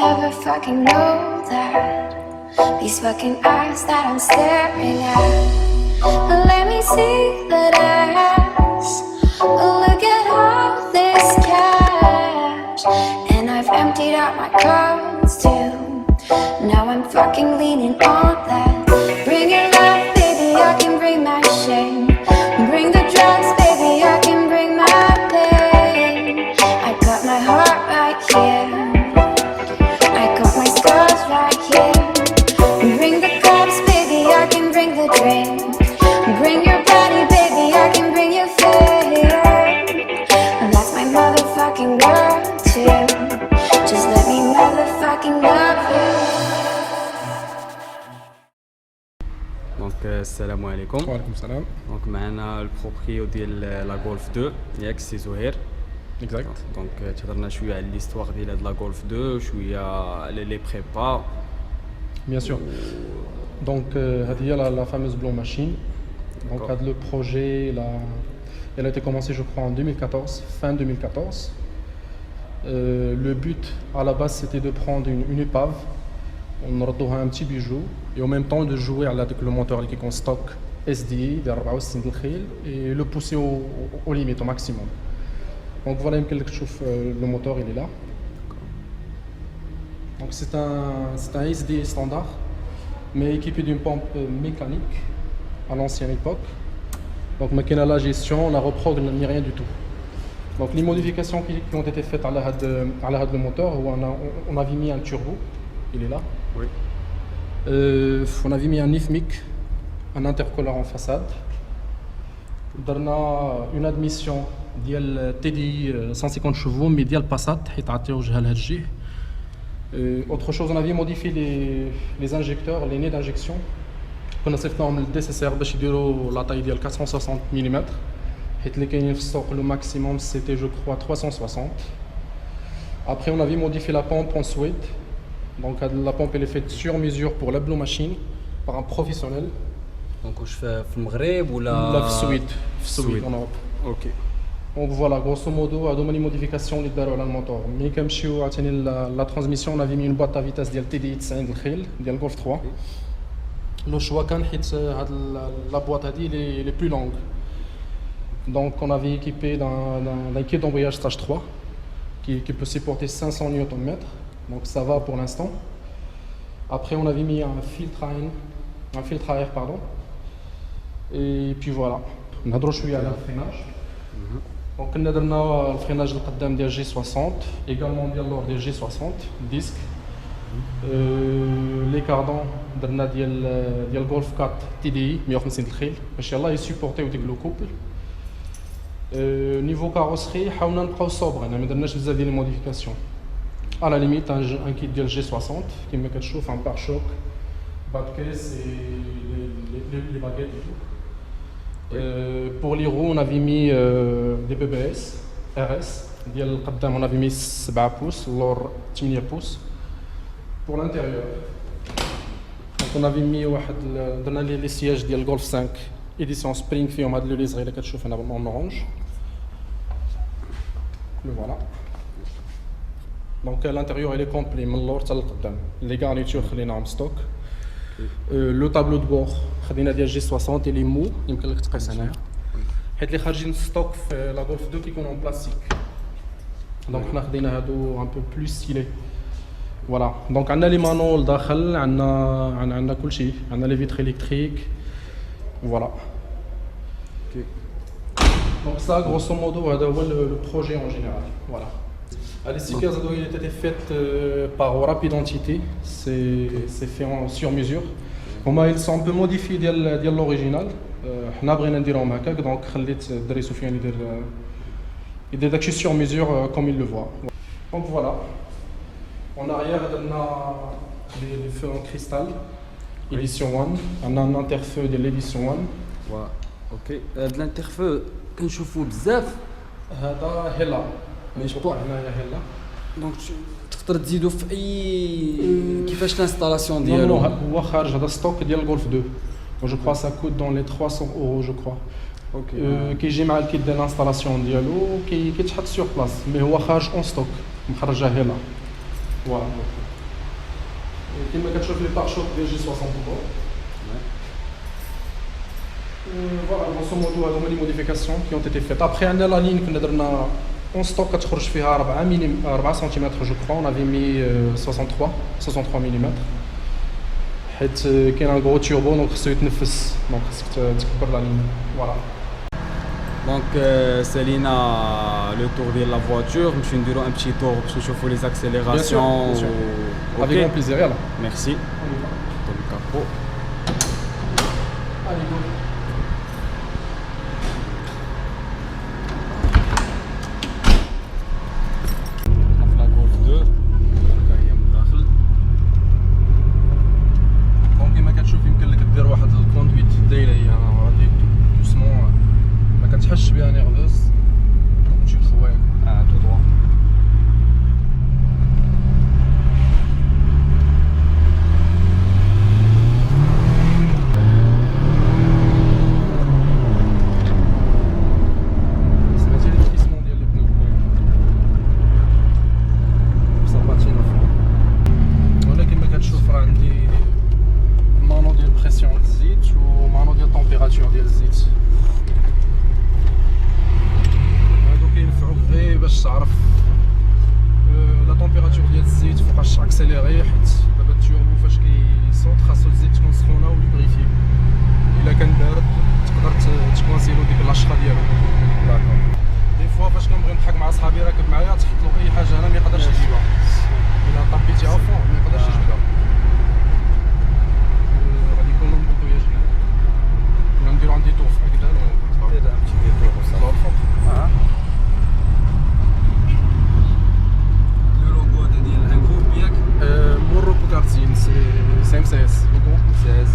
never fucking know that these fucking eyes that I'm staring at. Let me see that ass. Look at all this cash, and I've emptied out my cards too. Now I'm fucking leaning on that. Bring your love, baby, I can bring my shame. Bring the drugs, baby, I can bring my pain. I got my heart right here, I got my scars right here. Bring the cups, baby, I can bring the drink. Bring your body, baby, I can bring your fear. That's my motherfucking world too. Just let me motherfucking love you. دونك السلام عليكم. وعليكم السلام. دونك معنا البروبريو ديال لا غولف 2 ياك سي زهير. اكزاكت. دونك تهضرنا شويه على ليستوار ديال هاد لا غولف 2 شويه على لي بريبا. Bien sûr. Donc, la fameuse Blue Machine. Donc, le projet, elle a été commencée, je crois, en 2014, fin 2014. Le but, à la base, c'était de prendre une épave, on a un petit bijou, et en même temps de jouer avec le moteur qui est en stock SDI, et le pousser aux limites, au maximum. Donc, voilà, le moteur, il est là. Donc c'est un SDI standard, mais équipé d'une pompe mécanique à l'ancienne époque. Donc maintenant la gestion, la reprogramme ni rien du tout. Donc les modifications qui ont été faites à la le moteur, où on avait mis un turbo, il est là. Oui. On avait mis un IFMIC, un intercooler en façade. On a une admission dial TDI 150 chevaux, mais dial Passat, autre chose, on avait modifié les injecteurs, les nez d'injection. On a fait le DCR de la taille de 460 mm. Le maximum c'était, je crois, 360. Après, on avait modifié la pompe en suite. Donc la pompe elle est faite sur mesure pour la Blue Machine par un professionnel. دونك واش في المغرب ولا لا في السويد en Europe. اوكي. Donc voilà, grosso modo, à les modifications اللي داروا على الموتور. ملي كنمشيو عاوتاني la transmission, on avait mis une boîte à vitesse ديال TDI 90 الخيل ديال Golf 3. Le choix كان حيت هاد la boîte هادي elle est plus longue. Donc on avait équipé d'un kit d'embrayage stage 3 qui peut supporter 500 Nm. Donc ça va pour l'instant. Après on avait mis un filtre à air, pardon. Et puis voilà. نهضروا شويه على الفريناج. Donc on a le freinage القدام ديال G60, également ديال l'or ديال G60 disque. Les cardans درنا ديال Golf 4 TDI 150 الخيل باش يلاه يسيبورتيو ديك لو كوبل. Niveau carrosserie حاولنا نبقاو صوبرين ما درناش بزاف ديال لي موديفيكاسيون. À la limite un kit ديال G60 كما كتشوف un pare-choc, bas de caisse et les baguettes et tout. Pour les roues, on avait mis des BBS RS. On avait mis 7 pouces, l'or 8 pouces. Pour l'intérieur, donc on avait mis les sièges de Golf 5 édition Spring qui ont le liseré en orange. Le voilà. Donc l'intérieur il est complet, les garnitures en stock. Le tableau de bord خدينا ديال G60 il est mou يمكن لك تقيس هنايا حيت اللي خارجين ستوك في لا Golf 2 كيكونوا en plastique. دونك حنا خدينا هادو un peu plus stylé. Voilà. Donc عندنا لي مانو لداخل عندنا كلشي عندنا لي فيتر électriques. Voilà. Donc ça grosso modo هذا هو le projet en général. Voilà. Les stickers ont été faits par Rapid Entity, c'est fait sur mesure. Ils sont un peu modifiés de l'original. حنا بغينا نديرهم هكاك دونك خليت الدري سفيان يدير داكشي sur mesure comme il le voit. Donc voilà. En arrière درنا les feux en cristal édition 1. On a un interfeu de l'édition 1. وا اوكي. هاد الانترفو كنشوفو بزاف. هذا هلا ماشي طوع هنايا هلا. دونك تقدر تزيدو في اي كيفاش الانستالاسيون Non, ديالو؟ هو خارج هذا ستوك ديال Golf 2. Je crois ça coûte dans les 300 €, je crois. اوكي. كيجي مع الكيت ديال الانستالاسيون ديالو كيتحط سور بلاص مي هو خارج اون ستوك مخرجه هنا. فوالا. كما كتشوف لي بار شوك ديال جي 63 فوالا grosso modo هادو هما لي موديفيكاسيون كي اون تيتي فيت ابخي عندنا لا لين كنا درنا اون ستوك كتخرج فيها 4 سنتيمتر جو كخوا اون افي مي 63 ملم حيت كاين ان غرو توربو دونك خصو يتنفس دونك خصك تكبر لا لين فوالا. دونك سالينا لو تور ديال لا فواتور نمشيو نديرو ان بتي تور باش نشوفو لي اكسيليراسيون. افيك اون بليزير يلا ميرسي. طول الكابو. Allez, go. لا غولف 2 هكا هي من الداخل. دونك كيما كتشوف يمكن لك دير واحد الكوندويت دايره هي غادي دوسمون ما كتحسش بها نيرفوس دونك تمشي بخوايا تو دروا. سمعتي لي الكيسمون ديال لي بنو بصباتين الفوق. هنا كيما كتشوف راه عندي مانو ديال بريسيون الزيت ومانو ديال طومبيراتور ديال الزيت. هادو كينفعوك غير باش تعرف لا طومبيراتور ديال الزيت فوقاش اكسيليري، حيت دابا التيوربو فاش كيصوت خاصو الزيت تكون سخونه وليبريفي. الا كان بارد تقدر تكوانسيلو ديك لاشخه ديالو. داكور. دي فوا فاش كنبغي نضحك مع صحابي راكب معايا تحط له اي حاجه انا ما يقدرش يجيبها، الا طبيتي افون ما يقدرش يجبدها. غادي يكون لهم بوطوياج هنا، كنا نديرو عندي طوف هكذا دير ان بتي تور نطلعو الفوق. لو لوغو هذا ديال ان جروب ياك موروكو كارتين سي ام سي اس لوكو سي اس.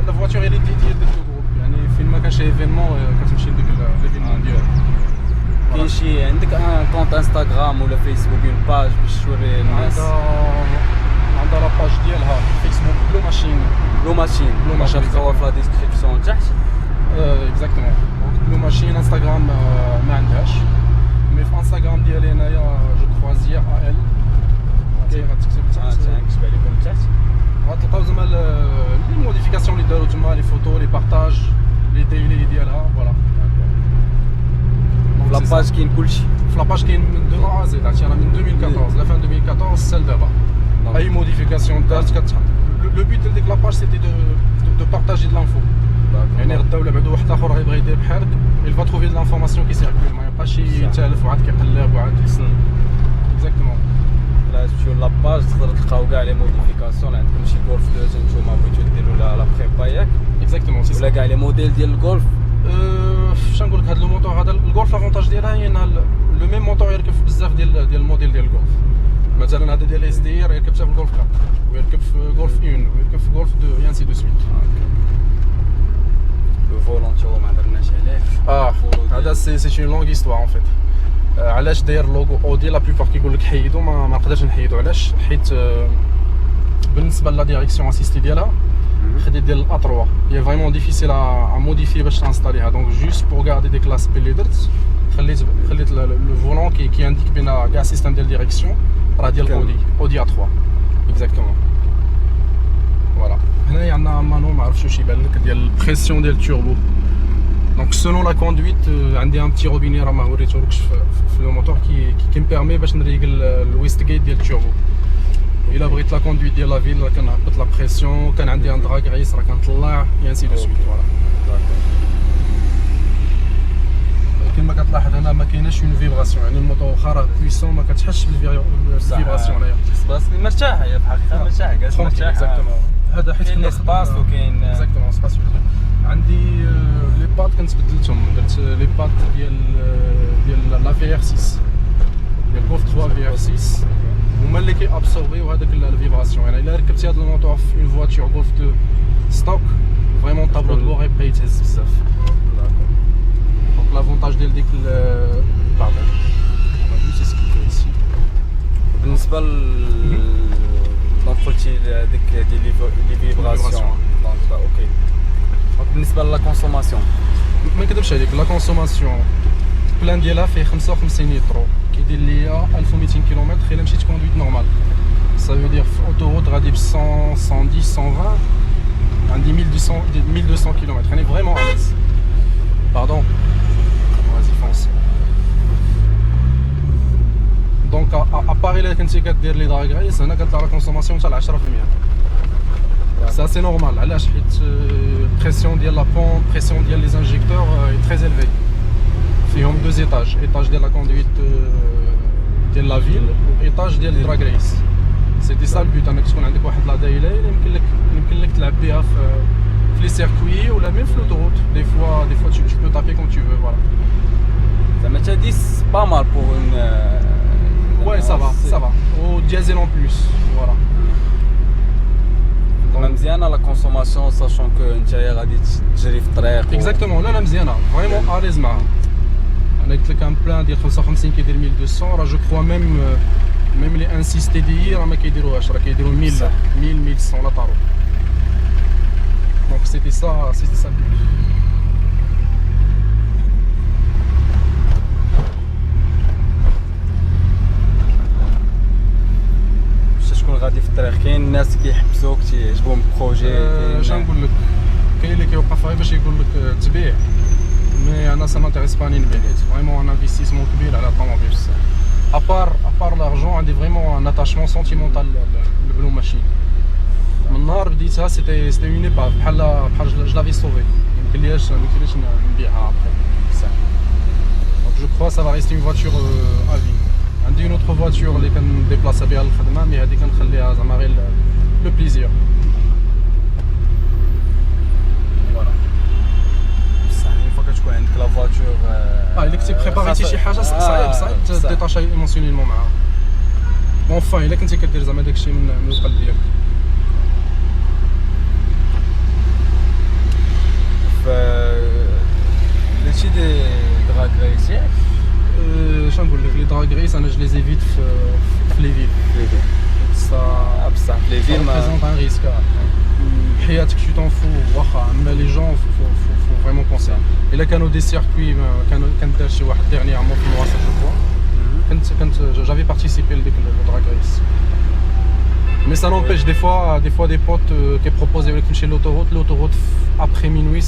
لا فواتور هي اللي ديال ديك الجروب، يعني فين ما كانش ايفينمون كتمشي لديك ليفينمون ديالو. كاين شي عندك ان كونت انستغرام ولا فيسبوك اون باج باش توري الناس؟ عندها لاباج ديالها فيسبوك بلو ماشين. بلو ماشين. بلو ماشين. غادي في لا ديسكريبسيون تحت. اكزاكتومون بلو ماشين. انستغرام ما عندهاش، مي في انستغرام ديالي انايا جو كخوا زيا ال كاين غتكتب تحت نكتب عليكم تحت. غتلقاو زعما لي موديفيكاسيون اللي دارو تما، لي فوتو لي بارطاج لي ديلي ديالها فوالا. في لاباج كاين كلشي. في لاباج كاين من دو ا زد، عرفتي انا من 2014 لا فان 2014 حتى لدابا اي موديفيكاسيون دارت كتحط. لو بوت ديال ديك لاباج سيتي دو بارطاجي دو لانفو، يعني غدا ولا بعد واحد اخر غيبغي يدير بحالك il va trouver de l'information qui circule، ما يبقاش يتالف وعاد كيقلب وعاد يحسن. اكزاكتومون. لا تمشيو لاباج تقدروا تلقاو كاع لي موديفيكاسيون. عندكم شي غولف 2 نتوما بغيتو ديروا لا بريبا ياك؟ اكزاكتومون سي ولا كاع لي موديل ديال الغولف؟ فاش نقول لك هذا الموتور هذا الغولف لافونتاج ديالها هي ان لو ميم موتور يركب في بزاف ديال الموديل ديال الغولف. مثلا هذا ديال اس دي ار يركب حتى في الغولف 4 ويركب في غولف 1 ويركب في غولف 2 يانسي دو سويت. لو فولون تا هو ما هضرناش عليه. هذا سي اون لونغ هيستوار اون فيت. علاش داير لوغو اودي لا بلوبار كيقول لك حيدو ما نقدرش نحيدو. علاش؟ حيت بالنسبه لا ديريكسيون اسيستي ديالها خديت ديال الا 3 هي فريمون ديفيسيل ا موديفي باش تانستاليها. دونك جوست بور غاردي ديك لاسبي اللي درت خليت لو فولون كي عندك بينا كاع سيستيم ديال ديريكسيون راه ديال اودي ا 3 اكزاكتومون. فوالا هنايا عندنا مانو ما عرفتش واش يبان لك ديال البريسيون ديال التوربو. دونك سولون لا كوندويت عندي ان بتي روبيني راه ما وريتهولكش في لو موتور كي مبيرمي باش نريقل الويست جيت ديال التوربو. الا بغيت لا كوندويت ديال لا فيل كنهبط لا بريسيون، كان عندي ان دراك عيس راه كنطلع يانسي دو سويت. فوالا كما كتلاحظ هنا ما كايناش اون فيبراسيون، يعني الموتور واخا راه بويسون ما كتحسش بالفيبراسيون هنايا. بس مرتاح هي في الحقيقه مرتاح جالس مرتاح. اكزاكتومون هذا حيت كاين سباس وكاين اكزاكتومون سباس. عندي لي بات كنت بدلتهم، درت لي بات ديال لا في ار 6 ديال غولف 3 في ار 6 هما اللي كي ابسوربيو هذاك الفيبراسيون. يعني الا ركبتي هذا الموتور في اون فواتور غولف 2 ستوك فريمون طابلو دو بور يبقى يتهز بزاف. دونك لافونتاج ديال ديك باردون انا جو سي سكيتو ايسي. بالنسبه دونك قلتي ديك لي فيبراسيون دونك اوكي. دونك بالنسبه لا كونسوماسيون ما نكذبش عليك لا كونسوماسيون البلان ديالها فيه 55 لتر كيدير ليا 1200 كيلومتر الا مشيت كوندويت نورمال. Ça veut dire autoroute غادي ب 100 110 120 عندي 1200 km. On est vraiment à l'aise. Pardon. Vas-y fonce. Donc à part الا كنتي كدير لي دراغ ريس هنا كتطلع لا كونسوماسيون تاع 10%. Ça c'est normal. علاش حيت pression ديال لا pompe, pression ديال les injecteurs est très élevée. فيهم deux étages, étage ديال لا conduite ديال لا فيل وايطاج ديال لي دراغ ريس. C'était ça le but, انك تكون عندك واحد لا دايره اللي يمكن لك تلعب بها في لي سيركوي ولا ميم في لوطوروت. دي فوا tu peux taper comme tu veux, voilà. زعما تا 10 با مال بور اون Ouais, ça va. Au diesel en plus, voilà. مزيانه لا كونسوماسيون ساشون كو نتايا غادي تجري في الطريق. Exactement, لا مزيانه فريمون اليز معاها. انا قلت لك ان بلان ديال 55 كيدير 1200 راه جو كخوا ميم لي ان 6 تي دي راه ما كيديروهاش، راه كيديروا 1000 1100 لا طارو. دونك سيتي سا شكون غادي في الطريق؟ كاين الناس كيحبسوك تيعجبهم البروجي. اش نقول لك، كاين اللي كيوقف غير باش يقول لك تبيع، مي انا سا مانتيريس با نبيع، حيت فريمون ان انفستيسمون كبير على الطوموبيل بصح. ابار لارجون عندي فريمون ان اتاشمون سونتيمونتال بالبلو ماشين. من نهار بديتها سيتي اون ايباف بحال جلافي سوفي، ميمكنلياش نبيعها ابخي بصح. دونك جو كخوا سا فا ريستي اون فواتور ا في. عندي اون اوتر فواتور اللي كنديبلاصا بها للخدمه، مي هادي كنخليها زعما غير لو بليزير. فوالا بصح اون فوا كتكون عندك لا فواتور الا كنتي بريباريتي شي حاجه صعيب تديتاشاي ايموسيونيلمون معاها. بون فان الا كنتي كدير زعما داكشي من القلب ديالك. درتي دي دراغ ريس ياك؟ شنو نقول لك، لي دراغ ريس انا جو لي زيفيت في لي فيل. بصح في لي فيل ما بريزونط ان ريسك. حياتك tu t'en fous واخا، اما لي جون faut vraiment penser. الا كانوا دي سيركوي كان دار شي واحد ديرنييرمون في الوسط جو كنت j'avais participé لديك الدراغ ريس. Mais ça n'empêche des fois des potes qui proposent de chez l'autoroute après minuit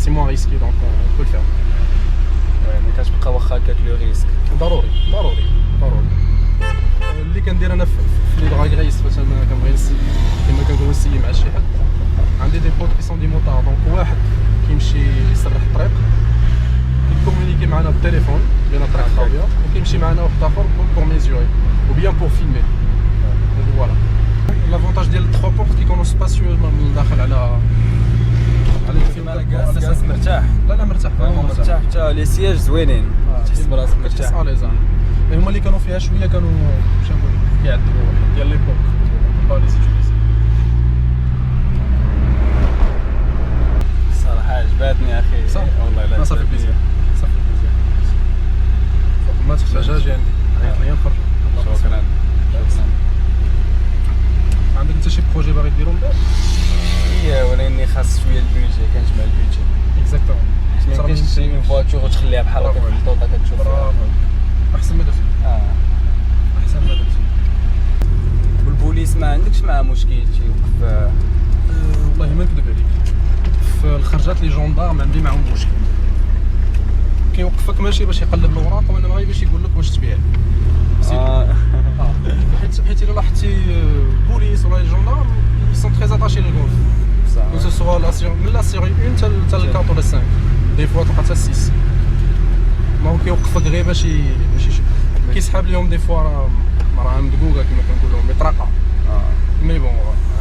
c'est moins risqué, donc on peut le faire. ملي كتبقى واخا هكاك لو ريسك ضروري. اللي كندير انا في لي دراغ ريس فاش انا كنبغي نسي كما كنقولوا نسي مع شي حد، عندي دي بوت كي سون دي موطار. دونك واحد كيمشي يسرح الطريق كيكومونيكي معنا بالتليفون بين الطريق خاويه، وكيمشي معنا واحد اخر بور ميزوري ou bien pour filmer. Donc voilà. L'avantage ديال 3 بورت كيكونوا سباسيوز من الداخل على كاس مرتاح. لا مرتاح مرتاح حتى لي سياج زوينين، تحس براسك مرتاح. هما اللي كانوا فيها شويه كانوا باش نقول كيعذبوا ديال ليبوك با لي سيتيليزي. الصراحه عجباتني اخي والله. لا صافي بليزير ما تحتاجهاش يعني عيط ليا نخرج. شكرا. عندك انت شي بروجي باغي ديرو من بعد؟ ولكن خاص شويه البيدجي، كنجمع البيدجي. اكزاكتومون. ما يمكنش تشري من فواتور وتخليها بحال هكا في الخطوطه كتشوف فيها. احسن ما درتي. احسن ما درتي. والبوليس ما عندكش معاه مشكل تيوقف؟ والله ما نكذب عليك، في الخرجات لي جوندارم عندي معاهم مشكل. كيوقفك ماشي باش يقلب الوراق، وانما غير باش يقول لك واش تبيع. حيت الا لاحظتي البوليس ولا لي جوندارم ils sont très attachés للغولف. que ce soit من لا سيري 1 حتى ل 4 ولا 5 دي فوا تلقى حتى 6. ما هو كيوقفك غير باش كيسحاب لهم دي فوا راه مدقوقه كما كنقولوا مطرقه. مي بون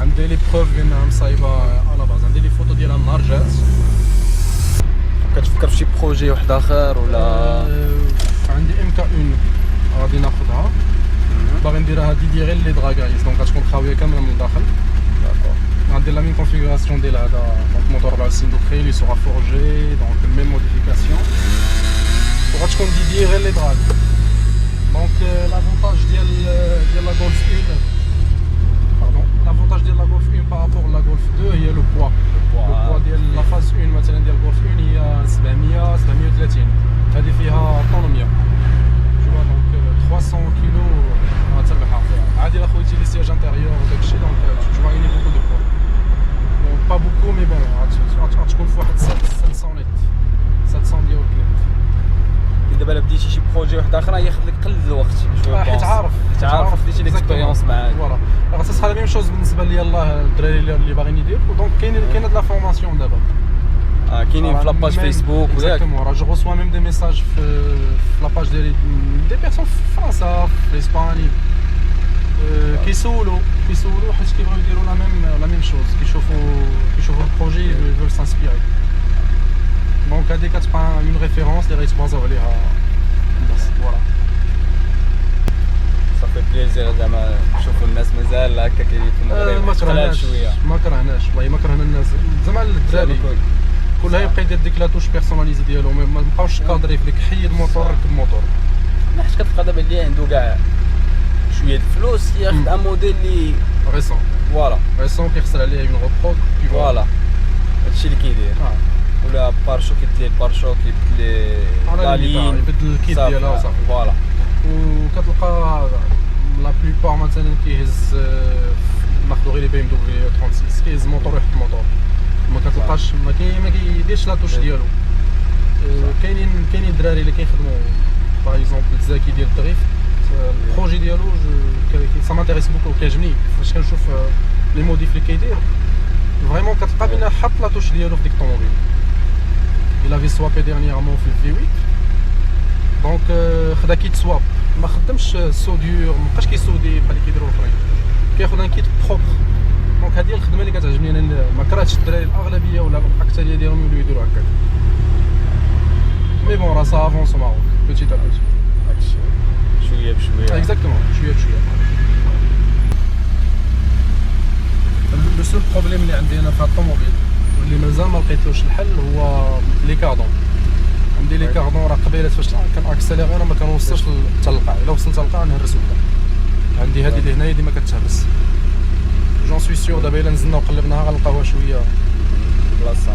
عندي لي بروف بانها مصايبه على باز. عندي لي فوتو ديالها النهار جات. كتفكر في شي بروجي واحد اخر ولا؟ عندي ام كا 1 غادي ناخذها، باغي نديرها ديدي غير لي دراغ ريس، دونك غتكون خاويه كامله من الداخل. غندير لا ميم كونفيغوراسيون ديال هذا، دونك موتور 4 سيلندري لي سورا فورجي، دونك ميم موديفيكاسيون، وغتكون ديدي غير لي دراغ. دونك لافونتاج ديال لا غولف 1 لافونتاج ديال لا غولف 1 بارابور لا غولف 2 هي لو بوا. لو بوا ديال لا فاز 1 مثلا ديال غولف 1 هي 700 730، هذه فيها اوتونوميا. دونك 300 كيلو غتربحها. عادي الا خويتي لي سياج تعرف ديتي ليكسبيريونس معاك. فوالا سا سخا لا ميم شوز بالنسبه لي يلاه الدراري اللي باغيين يديروا دونك كاين هاد لا فورماسيون دابا كاينين في لاباج فيسبوك وياك اكزاكتومون راه جو ريسوا ميم دي ميساج في لاباج ديالي دي بيرسون في فرنسا في اسباني كيسولوا حيت كيبغيو يديروا لا ميم شوز كيشوفوا البروجي يفول سانسبيري دونك هادي كتبقى اون ريفيرونس اللي غيتبازاو عليها الناس فوالا صافي بليزير زعما نشوفوا الناس مازال هكا كاينين في المغرب ما كرهناش والله ما كرهنا الناس زعما الدراري كلها يبقى يدير ديك لا توش بيرسوناليزي ديالو ما بقاوش كادري فيك حيد موتور ركب موتور حيت كتبقى دابا اللي عنده كاع شويه د الفلوس ياخذ ان موديل اللي ريسون فوالا ريسون كيخسر عليه اون غوبرو فوالا هادشي اللي كيدير ولا بارشو كيبدل البارشو كيبدل لا لين يبدل الكيت ديالها وصافي فوالا وكتلقى لا بلوبار مثلا كيهز ناخذ غير لي بي ام دبليو 36 كيهز موتور ويحط موتور ما كتلقاش ما كيديرش لا توش ديالو كاينين الدراري اللي كيخدموا باغ اكزومبل الزاكي ديال الدريف البروجي ديالو سا مانتيريس بوكو كيعجبني فاش كنشوف لي موديف اللي كيدير فريمون كتلقى بين حط لا توش ديالو في ديك الطوموبيل il avait swappé dernièrement في الفي 8 دونك خدا كيت سواب ما خدمش سوديور ما بقاش كيسودي بحال اللي كيديروا الاخرين كياخذ ان كيت بروبر دونك هذه الخدمه اللي كتعجبني انا ما كرهتش الدراري الاغلبيه ولا الاكثريه ديالهم يوليو يديروا هكاك مي بون راه سا افونس ماروك بوتي تا بوتي هادشي شويه بشويه اكزاكتومون شويه بشويه لو سول بروبليم اللي عندي انا في هاد الطوموبيل واللي مازال ما لقيتلوش الحل هو لي كاردون عندي لي كاردون راه قبيله فاش كنأكسيليغي ما كنوصلش حتى للقاع الا وصلت للقاع نهرس وحده عندي هذه اللي هنايا ديما كتهرس جون سوي سيور دابا الا نزلنا وقلبناها غنلقاوها شويه بلاصه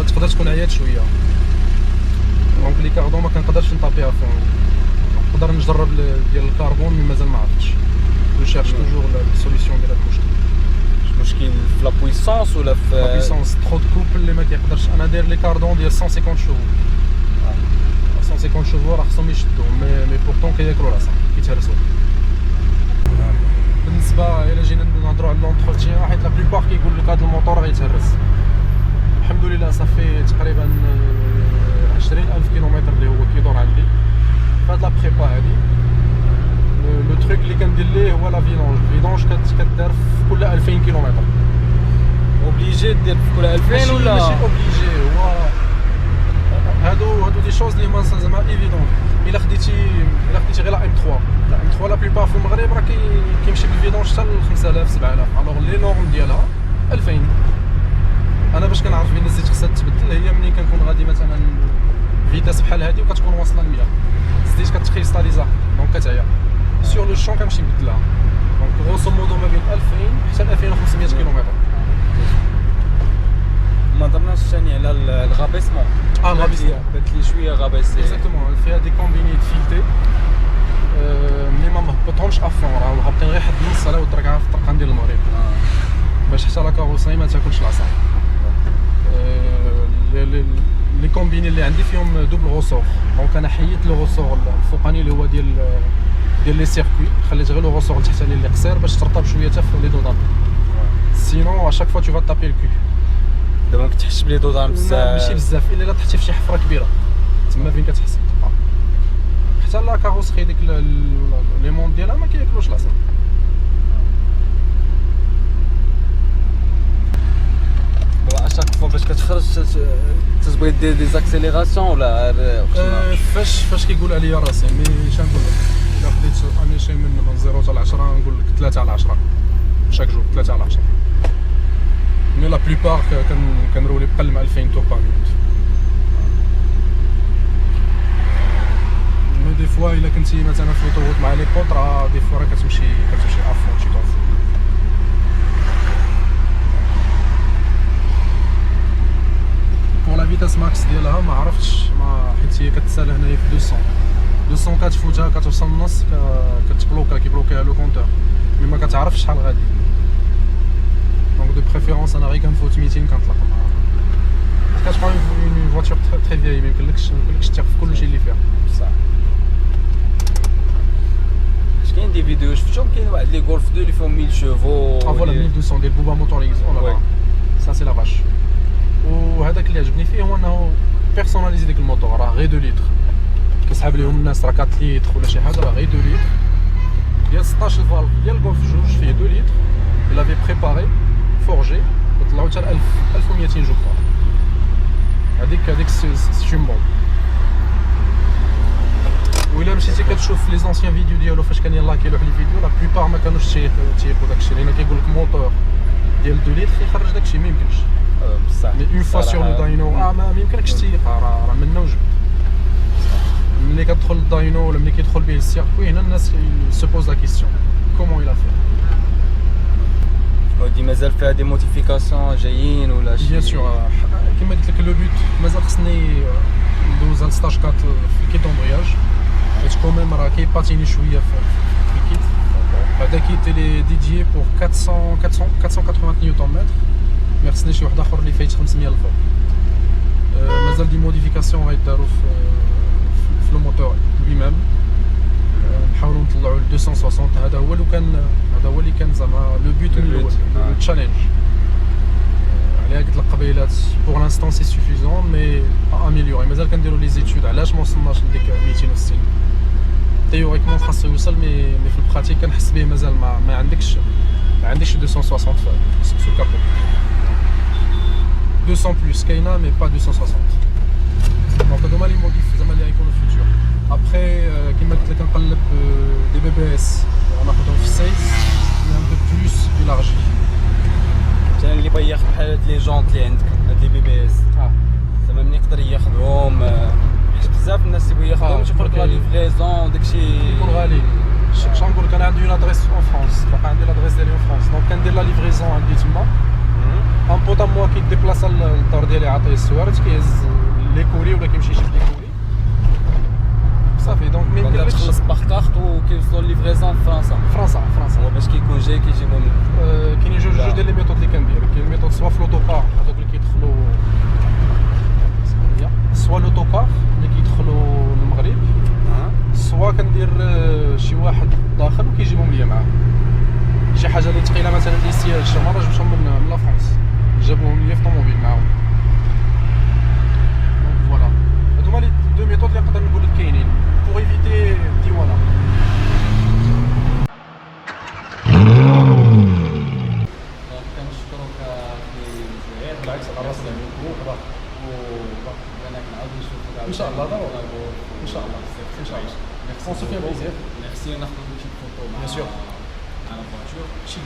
تقدر تكون عيات شويه دونك لي كاردون ما كنقدرش نطابيها فون نقدر نجرب ديال الكربون مي مازال ما عرفتش جو شيرش توجور السوليسيون ديال هذا المشكل مشكل في لا بويسونس ولا في لا بويسونس ترو دو كوبل اللي ما كيقدرش انا داير لي كاردون ديال 150 شوفو 150 شوفو راه خصهم يشدو مي بورتون كياكلوا راسهم كيتهرسوا بالنسبه الى جينا نهضروا على لونتروتيان حيت لا بلوبار كيقول لك هذا الموتور غيتهرس الحمد لله صافي تقريبا 20000 كيلومتر اللي هو كيدور عندي فهاد لا بريبا هادي لو تروك اللي كندير ليه هو لا فيدونج كدار في كل 2000 كيلومتر اوبليجي دير في كل 2000 ولا ماشي اوبليجي هو هادو دي شوز اللي ما زعما ايفيدون الا خديتي غير لا ام 3 لا ام 3 لا بلوبار في المغرب راه كيمشي بالفيدونج حتى ل 5000 7000 الوغ لي نورم ديالها 2000 انا باش كنعرف بين الزيت خصها تبدل هي ملي كنكون غادي مثلا فيتاس بحال هادي وكتكون واصله ل 100 زديت كتكريستاليزا دونك كتعيا سور لو شون كنمشي نبدلها دونك غروسو مودو ما بين 2000 حتى ل 2500 كيلومتر ما درناش ثاني على الغابيسمون الغابيسمون بات لي شويه غابيسي اكزاكتومون فيها دي كومبيني فيلتي مي ما مهبطهمش افون راه هابطين غير حد النص على ود ركعه في الطرقان ديال المغرب باش حتى لا كاروسري ما تاكلش العصا لي كومبيني اللي عندي فيهم دوبل غوسور دونك انا حيدت لو غوسور الفوقاني اللي هو ديال لي سيركوي خليت غير لو غوسور التحتاني اللي قصير باش ترطب شويه حتى في لي دودان سينون اشاك فوا تو فا تابي الكو دابا ما كتحسش بلي دودان بزاف ماشي بزاف الا طحتي في شي حفره كبيره تما فين كتحس حتى لا كاروسري ديك لي مون ديالها ما كياكلوش العصا اشاك فوا باش كتخرج تبغي دير دي زاكسيليراسيون ولا فاش كيقول عليا راسي مي شنقول لك الا خديت اني شي من 0 حتى ل 10 نقول لك 3 على 10 شاك جور 3 على 10 مي لا بلوبار كنرولي بقل مع 2000 تور بار مينوت مي دي فوا الا كنتي مثلا في لوطوروت مع لي بوط راه دي فوا راه كتمشي افون شي طوف بور لا فيتاس ماكس ديالها ما عرفتش حيت هي كتسال هنايا في 200 كتفوتها كتوصل للنص كيبلوكيها لو كونتور مي ما كتعرفش شحال غادي دونك دو بريفيرونس انا غير كنفوت 200 كنطلق كتبقى اون فواتور تري فيي ما يمكنلكش تثق في كلشي اللي فيها صح فيديو شفتهم كاين واحد لي غولف 2 اللي فيهم 1000 شيفو. فوالا 1200 ديال بوبا موتوريز Ouais. سا سي لا باش. وهذاك اللي عجبني فيه هو انه بيرسوناليزي ديك الموتور، راه غير 2 لتر كيسحب لهم الناس راه 4 لتر ولا شي حاجه، راه غير 2 لتر ديال 16 فالف ديال الجولف جوج فيه 2 لتر. il avait préparé forgé وطلعوا حتى 1200 جو كوا. هذيك سي اون بوم. وإلا مشيتي كتشوف لي زونسيان فيديو ديالو فاش كان يلاه كيلوح لي فيديو لا بلوبار ما كانوش تيقوا داكشي، لان كيقول لك موتور ديال 2 لتر يخرج داكشي ما يمكنش. بصح مي اون فوا سور لو داينو ما يمكنكش تيقها، راه منا وجبد. ملي كتدخل للداينو ولا ملي كيدخل به السيركوي هنا الناس سو بوز لا كيسيون كومون إلا في. ودي مازال فيها دي موديفيكاسيون جايين ولا شي؟ بيان سور كيما قلت لك لو بوت مازال خصني ندوز على ستاج 4 في الكيت دومبرياج، حيت كوميم راه كيباتيني شويه في الكيت. هذا كيت اللي ديديي بور 480 نيوتن متر، مي خصني شي واحد اخر اللي فايت 500 الفوق. مازال دي موديفيكاسيون غيدارو في لو موتور لوي ميم. نحاولوا نطلعوا ل 260. هذا هو اللي كان زعما لو بوت الاول، لو تشالنج. عليها قلت لك قبيلات بور لانستون سي سوفيزون مي اميليوري. مازال كنديروا لي زيتود علاش ما وصلناش لديك 260. تيوريكمون خاصو يوصل، مي في البراتيك كنحس به مازال ما عندكش 260 سو كابو. 200 بلس كاينه مي با 260. دونك هادو هما لي موديف زعما اللي غيكونوا في الفيوتور. ابخي كيما قلت لك كنقلب دي بي بي اس غناخذهم في 16 ان بو بلوس إلارجي. مثلا اللي بغى ياخذ بحال هاد لي جونط اللي عندك هاد لي بي بي اس زعما ملي يقدر ياخذهم، حيت بزاف الناس اللي بغا ياخذهم تيقول لك لا ليفريزون داكشي يكون غالي. شنو نقول لك، انا عندي اون ادريس اون فرانس، باقي عندي لادريس ديالي اون فرانس، دونك كندير لا ليفريزون عندي تما. ان بوطا موا كيديبلاصا للدار ديالي عاطيه السوارت كيهز لي كولي ولا كيمشي يشد لي كولي صافي. دونك ما يمكنلكش تخلص باغ كارت وكيوصلوا ليفريزون في فرنسا. فرنسا هو باش كيكون جاي كيجيبهم. كاينين جوج ديال لي ميثود اللي كندير. كاين ميثود سوا في لوطوكار هذوك اللي كيدخلوا سوا لوطوكار اللي كيدخلوا للمغرب، سوا كندير شي واحد داخل وكيجيبهم ليا معاه. شي حاجه اللي ثقيله مثلا لي سياج شي مره جبتهم من لا فرنسا جابوهم ليا في طوموبيل معاهم. دونك فوالا هادو هما لي دو ميثود اللي نقدر نقول لك كاينين بوغ ايفيتي الديوانه. كنشكروك اخي مزيان. بالعكس على راسنا وانا كنعاود نشوفك ان شاء الله ضروري ان شاء الله ان شاء الله. اون سو فيان بليزير. ميرسي. ناخذ شي فوتو مع Bien sûr. على الفواتور شي